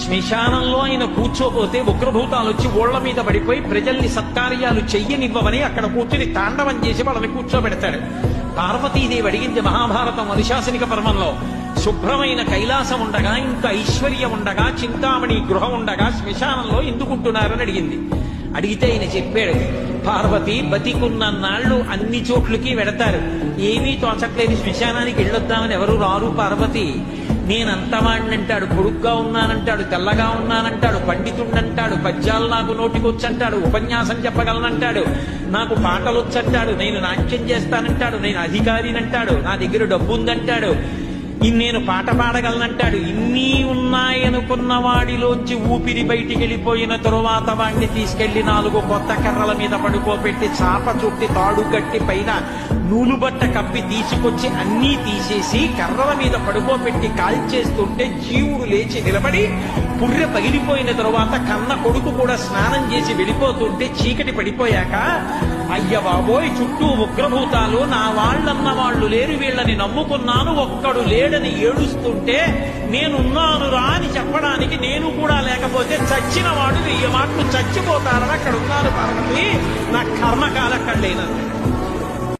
శ్మశానంలో ఆయన కూర్చోపోతే ఉగ్రభూతాలు వచ్చి ఓళ్ల మీద పడిపోయి ప్రజల్ని సత్కార్యాలు చెయ్యనివ్వమని అక్కడ కూర్చుని తాండవం చేసి వాళ్ళని కూర్చోబెడతాడు. పార్వతీదేవి అడిగింది మహాభారతం అనుశాసనిక పర్వంలో, శుభ్రమైన కైలాసం ఉండగా, ఇంత ఐశ్వర్యం ఉండగా, చింతామణి గృహం ఉండగా శ్మశానంలో ఎందుకుంటున్నారని అడిగింది. అడిగితే ఆయన చెప్పాడు, పార్వతి బతికున్న నాళ్లు అన్ని చోట్లకి వెడతారు, ఏమీ తోచట్లేదు, శ్మశానానికి వెళ్ళొద్దామని ఎవరు రారు పార్వతి. నేనంతవాణ్ణంటాడు, పొడుగ్గా ఉన్నానంటాడు, తెల్లగా ఉన్నానంటాడు, పండితుడంటాడు, పద్యాలు నాకు నోటికొచ్చంటాడు, ఉపన్యాసం చెప్పగలనంటాడు, నాకు పాటలొచ్చంటాడు, నేను నాట్యం చేస్తానంటాడు, నేను అధికారినంటాడు, నా దగ్గర డబ్బు ఉందంటాడు, నేను పాట పాడగలనంటాడు. ఇన్ని ఉన్నాయనుకున్న వాడిలోంచి ఊపిరి బయటికి వెళ్ళిపోయిన తరువాత వాడిని తీసుకెళ్లి 4 కొత్త కర్రల మీద పడుకోబెట్టి చాప చుట్టి తాడు కట్టి పైన నూలుబట్ట కప్పి తీసుకొచ్చి అన్నీ తీసేసి కర్రల మీద పడుకోబెట్టి కాల్చేస్తుంటే జీవుడు లేచి నిలబడి పుర్రె పగిలిపోయిన తరువాత కన్న కొడుకు కూడా స్నానం చేసి వెళ్ళిపోతుంటే చీకటి పడిపోయాక, అయ్య బాబోయ్ చుట్టూ ఉగ్రభూతాలు, నా వాళ్ళన్న వాళ్ళు లేరు, వీళ్ళని నమ్ముకున్నాను, ఒక్కడు లేడని ఏడుస్తుంటే నేనున్నాను రా అని చెప్పడానికి నేను కూడా లేకపోతే చచ్చిన వాడు 1000 మాటలు చచ్చిపోతారని అక్కడ ఉన్నాను పార్వతి, నా కర్మకాల కళ్ళైనా